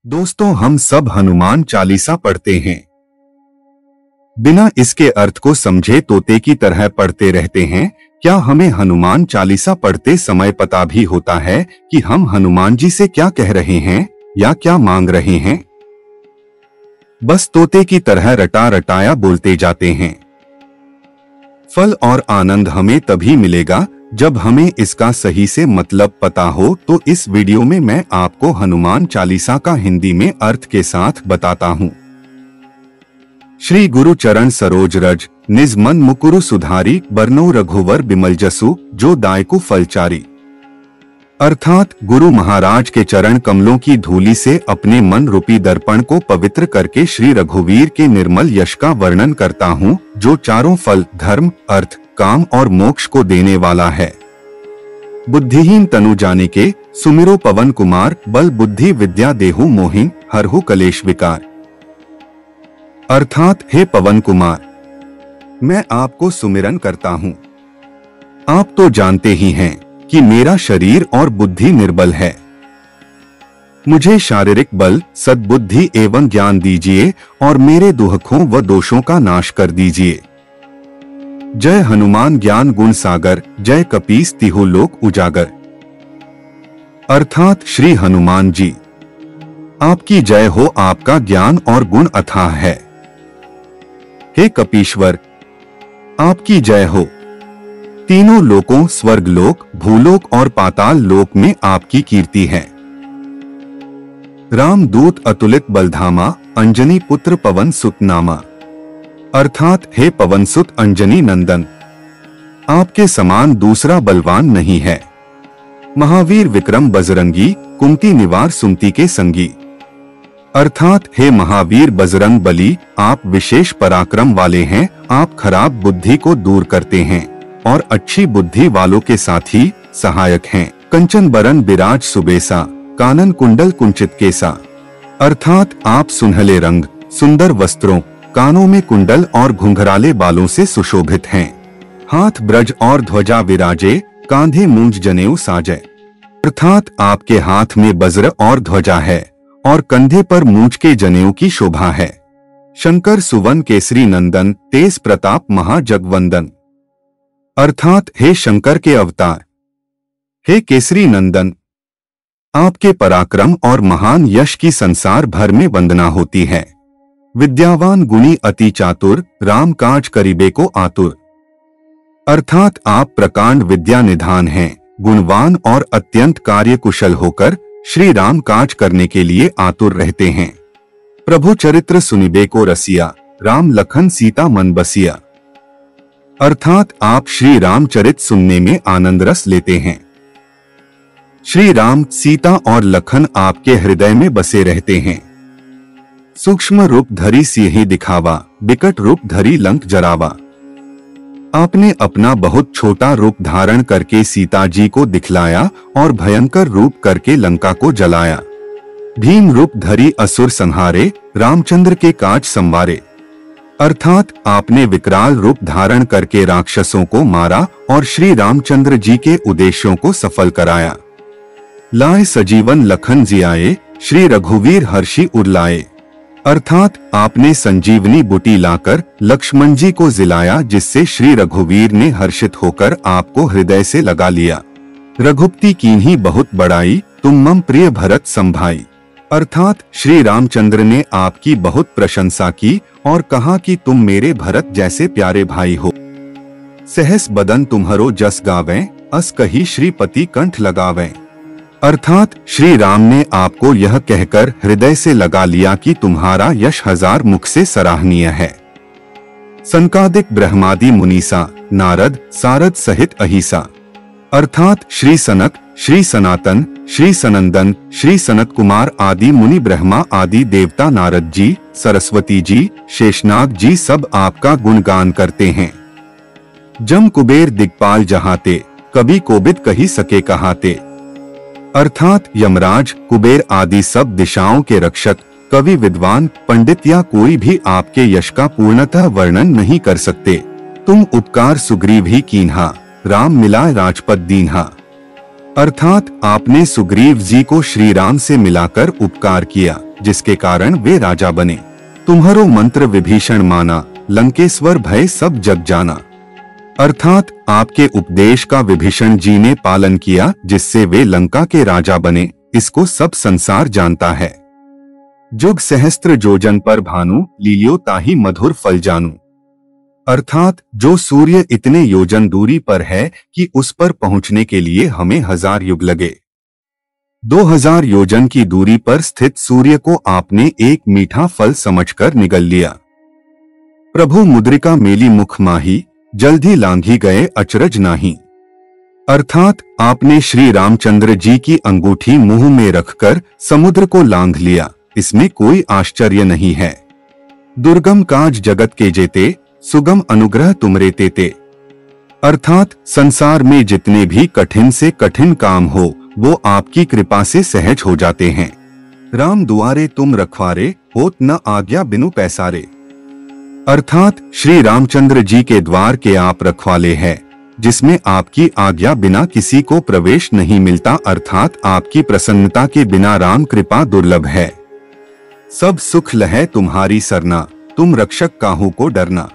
दोस्तों, हम सब हनुमान चालीसा पढ़ते हैं। बिना इसके अर्थ को समझे तोते की तरह पढ़ते रहते हैं। क्या हमें हनुमान चालीसा पढ़ते समय पता भी होता है कि हम हनुमान जी से क्या कह रहे हैं या क्या मांग रहे हैं? बस तोते की तरह रटा रटाया बोलते जाते हैं। फल और आनंद हमें तभी मिलेगा जब हमें इसका सही से मतलब पता हो। तो इस वीडियो में मैं आपको हनुमान चालीसा का हिंदी में अर्थ के साथ बताता हूँ। श्री गुरु चरण सरोज रज निज मन मुकुरु सुधारी, बरनो रघुवर बिमल जसु, जो दायकु फलचारी। अर्थात गुरु महाराज के चरण कमलों की धूली से अपने मन रूपी दर्पण को पवित्र करके श्री रघुवीर के निर्मल यश का वर्णन करता हूँ, जो चारों फल धर्म, अर्थ, काम और मोक्ष को देने वाला है। बुद्धिहीन तनु जाने के, सुमिरो पवन कुमार, बल बुद्धि विद्या देहु मोहिन, हरहु कलेश विकार। अर्थात हे पवन कुमार, मैं आपको सुमिरन करता हूँ। आप तो जानते ही हैं कि मेरा शरीर और बुद्धि निर्बल है। मुझे शारीरिक बल, सद्बुद्धि एवं ज्ञान दीजिए और मेरे दुखों व दोषों का नाश कर दीजिए। जय हनुमान ज्ञान गुण सागर, जय कपीस तिहु लोक उजागर। अर्थात श्री हनुमान जी, आपकी जय हो। आपका ज्ञान और गुण अथाह है। हे कपीश्वर, आपकी जय हो। तीनों लोकों, स्वर्ग लोक, भूलोक और पाताल लोक में आपकी कीर्ति है। रामदूत अतुलित बलधामा, अंजनी पुत्र पवन सुत नामा। अर्थात हे पवन सुत अंजनी नंदन, आपके समान दूसरा बलवान नहीं है। महावीर विक्रम बजरंगी, कुंती निवार सुमति के संगी। अर्थात हे महावीर बजरंग बली, आप विशेष पराक्रम वाले हैं। आप खराब बुद्धि को दूर करते हैं और अच्छी बुद्धि वालों के साथी सहायक हैं। कंचन बरन बिराज सुबेसा, कानन कुंडल कुंचित केसा। अर्थात आप सुनहले रंग, सुंदर वस्त्रों, कानों में कुंडल और घुंघराले बालों से सुशोभित हैं। हाथ ब्रज और ध्वजा विराजे, कांधे मूंज जनेऊ साजे। अर्थात आपके हाथ में वज्र और ध्वजा है और कंधे पर मूंज के जनेऊ की शोभा है। शंकर सुवन केसरी नंदन, तेज प्रताप महाजगवंदन। अर्थात हे शंकर के अवतार, हे केसरी नंदन, आपके पराक्रम और महान यश की संसार भर में वंदना होती है। विद्यावान गुणी अति चातुर, राम काज करीबे को आतुर। अर्थात आप प्रकांड विद्या निधान हैं, गुणवान और अत्यंत कार्य कुशल होकर श्री राम काज करने के लिए आतुर रहते हैं। प्रभु चरित्र सुनिबे को रसिया, राम लखन सीता मन बसिया। अर्थात आप श्री रामचरित सुनने में आनंद रस लेते हैं। श्री राम, सीता और लखन आपके हृदय में बसे रहते हैं। सूक्ष्म रूप धरी सिंह दिखावा, बिकट रूप धरी लंक जरावा। आपने अपना बहुत छोटा रूप धारण करके सीता जी को दिखलाया और भयंकर रूप करके लंका को जलाया। भीम रूप धरी असुर संहारे, रामचंद्र के काज संवारे। अर्थात आपने विकराल रूप धारण करके राक्षसों को मारा और श्री रामचंद्र जी के उद्देश्यों को सफल कराया। लाए सजीवन लखन जियाए, श्री रघुवीर हर्षि उरलाए। अर्थात आपने संजीवनी बूटी लाकर लक्ष्मण जी को जिलाया, जिससे श्री रघुवीर ने हर्षित होकर आपको हृदय से लगा लिया। रघुपति कीन्ही बहुत बड़ाई, तुम मम प्रिय भरत संभाई। अर्थात श्री रामचंद्र ने आपकी बहुत प्रशंसा की और कहा कि तुम मेरे भरत जैसे प्यारे भाई हो। सहस बदन तुम्हरो जस गावें, अस कही श्रीपति कंठ लगावें। अर्थात श्री राम ने आपको यह कहकर हृदय से लगा लिया कि तुम्हारा यश हजार मुख से सराहनीय है। सनकादिक ब्रह्मादि मुनीसा, नारद सारद सहित अहिसा। अर्थात श्री सनक, श्री सनातन, श्री सनंदन, श्री सनत कुमार आदि मुनि, ब्रह्मा आदि देवता, नारद जी, सरस्वती जी, शेषनाग जी सब आपका गुणगान करते हैं। जम कुबेर दिग्पाल जहाते, कभी कोबिद कही सके कहाते। अर्थात यमराज, कुबेर आदि सब दिशाओं के रक्षक, कवि, विद्वान, पंडित या कोई भी आपके यश का पूर्णतः वर्णन नहीं कर सकते। तुम उपकार सुग्रीव ही कीन्हा, राम मिलाए राजपद दीन्हा। अर्थात आपने सुग्रीव जी को श्री राम से मिलाकर उपकार किया, जिसके कारण वे राजा बने। तुम्हारो मंत्र विभीषण माना, लंकेश्वर भय सब जग जाना। अर्थात आपके उपदेश का विभीषण जी ने पालन किया, जिससे वे लंका के राजा बने। इसको सब संसार जानता है। जुग सहस्त्र जोजन पर भानु, लील्यो ताहि मधुर फल जानू। अर्थात जो सूर्य इतने योजन दूरी पर है कि उस पर पहुंचने के लिए हमें 1000 युग लगे, 2000 योजन की दूरी पर स्थित सूर्य को आपने एक मीठा फल समझकर निगल लिया। प्रभु मुद्रिका मेली मुख माही, जल्दी लांघी गए अचरज नाही। अर्थात आपने श्री रामचंद्र जी की अंगूठी मुंह में रखकर समुद्र को लांघ लिया। इसमें कोई आश्चर्य नहीं है। दुर्गम काज जगत के जेते, सुगम अनुग्रह तुमरे तेते। अर्थात संसार में जितने भी कठिन से कठिन काम हो, वो आपकी कृपा से सहज हो जाते हैं। राम दुआरे तुम रखवारे, होत न आज्ञा बिनु पैसारे। अर्थात श्री रामचंद्र जी के द्वार के आप रखवाले हैं, जिसमें आपकी आज्ञा बिना किसी को प्रवेश नहीं मिलता। अर्थात आपकी प्रसन्नता के बिना राम कृपा दुर्लभ है। सब सुख लहै तुम्हारी सरना, तुम रक्षक काहू को डरना।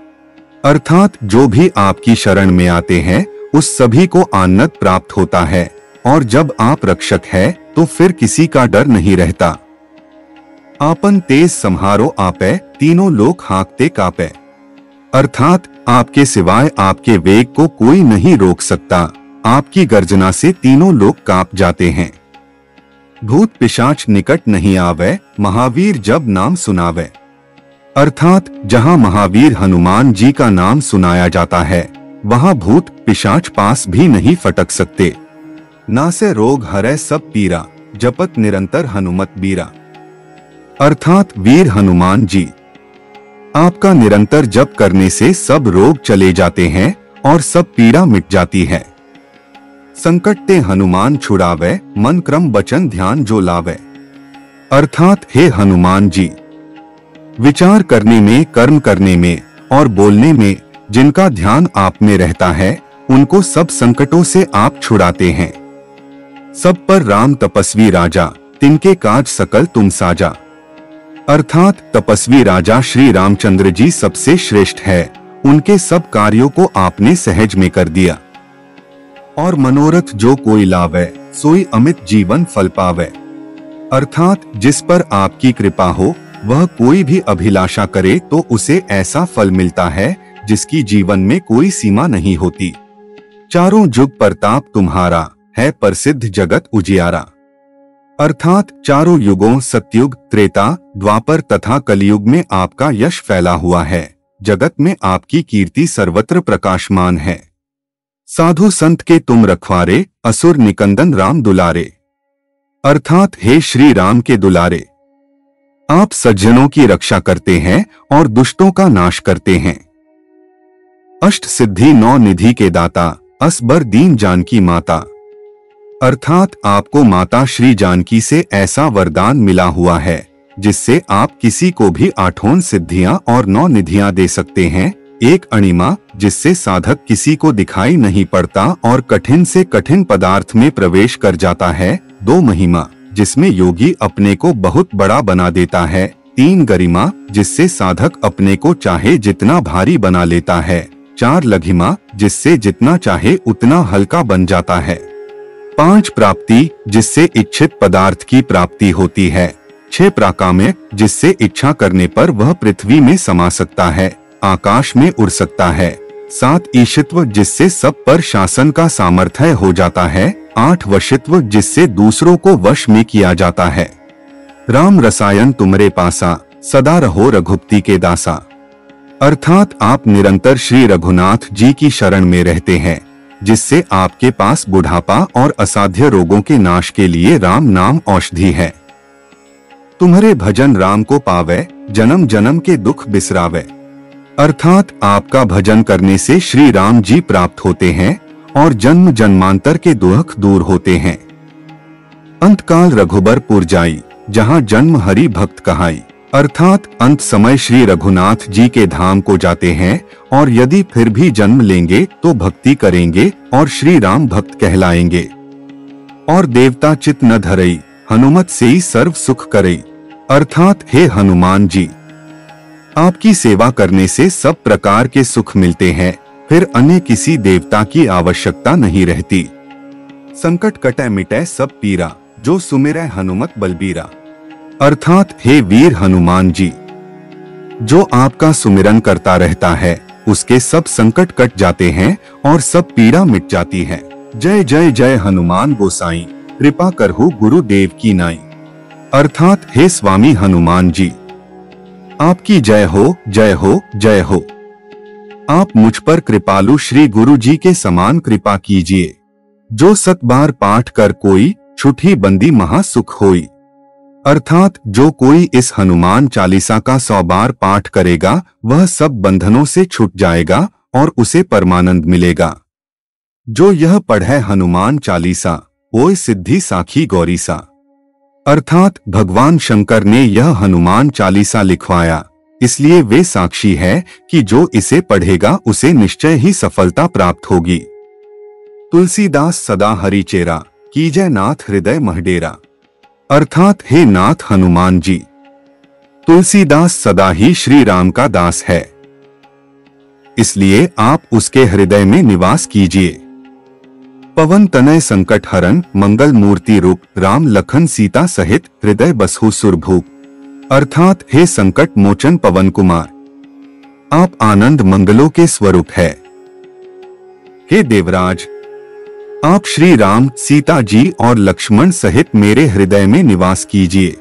अर्थात जो भी आपकी शरण में आते हैं, उस सभी को आनंद प्राप्त होता है, और जब आप रक्षक है तो फिर किसी का डर नहीं रहता। आपन तेज संहारो आपे, तीनों लोक हाँकते कापे। अर्थात आपके सिवाय आपके वेग को कोई नहीं रोक सकता। आपकी गर्जना से तीनों लोग कांप जाते हैं। भूत पिशाच निकट नहीं आवे, महावीर जब नाम सुनावे। अर्थात जहां महावीर हनुमान जी का नाम सुनाया जाता है, वहां भूत पिशाच पास भी नहीं फटक सकते। नासे रोग हरै सब पीरा, जपत निरंतर हनुमत बीरा। अर्थात वीर हनुमान जी, आपका निरंतर जप करने से सब रोग चले जाते हैं और सब पीड़ा मिट जाती है। संकट ते हनुमान छुड़ावे, मन क्रम वचन ध्यान जो लावे। अर्थात हे हनुमान जी, विचार करने में, कर्म करने में और बोलने में जिनका ध्यान आप में रहता है, उनको सब संकटों से आप छुड़ाते हैं। सब पर राम तपस्वी राजा, तिनके काज सकल तुम साजा। अर्थात तपस्वी राजा श्री रामचंद्र जी सबसे श्रेष्ठ है। उनके सब कार्यों को आपने सहज में कर दिया। और मनोरथ जो कोई लावे, सोई अमित जीवन फल पावे। अर्थात जिस पर आपकी कृपा हो, वह कोई भी अभिलाषा करे तो उसे ऐसा फल मिलता है जिसकी जीवन में कोई सीमा नहीं होती। चारों जुग प्रताप तुम्हारा, है प्रसिद्ध जगत उजियारा। अर्थात चारों युगों सतयुग, त्रेता, द्वापर तथा कलयुग में आपका यश फैला हुआ है। जगत में आपकी कीर्ति सर्वत्र प्रकाशमान है। साधु संत के तुम रखवारे, असुर निकंदन राम दुलारे। अर्थात हे श्री राम के दुलारे, आप सज्जनों की रक्षा करते हैं और दुष्टों का नाश करते हैं। अष्ट सिद्धि 9 निधि के दाता, असबर दीन जानकी माता। अर्थात आपको माता श्री जानकी से ऐसा वरदान मिला हुआ है, जिससे आप किसी को भी 8 सिद्धियां और 9 निधियां दे सकते हैं। एक अणिमा, जिससे साधक किसी को दिखाई नहीं पड़ता और कठिन से कठिन पदार्थ में प्रवेश कर जाता है। 2 महिमा, जिसमें योगी अपने को बहुत बड़ा बना देता है। 3 गरिमा, जिससे साधक अपने को चाहे जितना भारी बना लेता है। 4 लघिमा, जिससे जितना चाहे उतना हल्का बन जाता है। 5 प्राप्ति, जिससे इच्छित पदार्थ की प्राप्ति होती है। 6 प्राकाम्य, जिससे इच्छा करने पर वह पृथ्वी में समा सकता है, आकाश में उड़ सकता है। 7 ईशित्व, जिससे सब पर शासन का सामर्थ्य हो जाता है। 8 वशित्व, जिससे दूसरों को वश में किया जाता है। राम रसायन तुमरे पासा, सदा रहो रघुपति के दासा। अर्थात आप निरंतर श्री रघुनाथ जी की शरण में रहते हैं, जिससे आपके पास बुढ़ापा और असाध्य रोगों के नाश के लिए राम नाम औषधि है। तुम्हारे भजन राम को पावे, जन्म जन्म के दुख बिसरावे। अर्थात आपका भजन करने से श्री राम जी प्राप्त होते हैं और जन्म जन्मांतर के दुख दूर होते हैं। अंतकाल रघुबर पुर जाई, जहाँ जन्म हरि भक्त कहाई। अर्थात अंत समय श्री रघुनाथ जी के धाम को जाते हैं, और यदि फिर भी जन्म लेंगे तो भक्ति करेंगे और श्री राम भक्त कहलाएंगे। और देवता चित न धरई, हनुमत से ही सर्व सुख करई। अर्थात हे हनुमान जी, आपकी सेवा करने से सब प्रकार के सुख मिलते हैं, फिर अन्य किसी देवता की आवश्यकता नहीं रहती। संकट कटै मिटै सब पीरा, जो सुमिरै हनुमत बलबीरा। अर्थात हे वीर हनुमान जी, जो आपका सुमिरन करता रहता है उसके सब संकट कट जाते हैं और सब पीड़ा मिट जाती है। जय जय जय हनुमान गोसाई, कृपा करहु गुरुदेव की नाई। अर्थात हे स्वामी हनुमान जी, आपकी जय हो जय हो जय हो। आप मुझ पर कृपालु श्री गुरु जी के समान कृपा कीजिए। जो 7 बार पाठ कर कोई, छुट्टी बंदी महासुख होई। अर्थात जो कोई इस हनुमान चालीसा का 100 बार पाठ करेगा वह सब बंधनों से छूट जाएगा और उसे परमानंद मिलेगा। जो यह पढ़े हनुमान चालीसा, ओय सिद्धि साखी गौरीसा। अर्थात भगवान शंकर ने यह हनुमान चालीसा लिखवाया, इसलिए वे साक्षी है कि जो इसे पढ़ेगा उसे निश्चय ही सफलता प्राप्त होगी। तुलसीदास सदा हरि चेरा, कीजय नाथ हृदय महडेरा। अर्थात हे नाथ हनुमान जी, तुलसीदास सदा ही श्री राम का दास है, इसलिए आप उसके हृदय में निवास कीजिए। पवन तनय संकट हरन, मंगल मूर्ति रूप, राम लखन सीता सहित हृदय बसहु सुरभूप। अर्थात हे संकट मोचन पवन कुमार, आप आनंद मंगलों के स्वरूप है। हे देवराज, आप श्री राम, सीता जी और लक्ष्मण सहित मेरे हृदय में निवास कीजिए।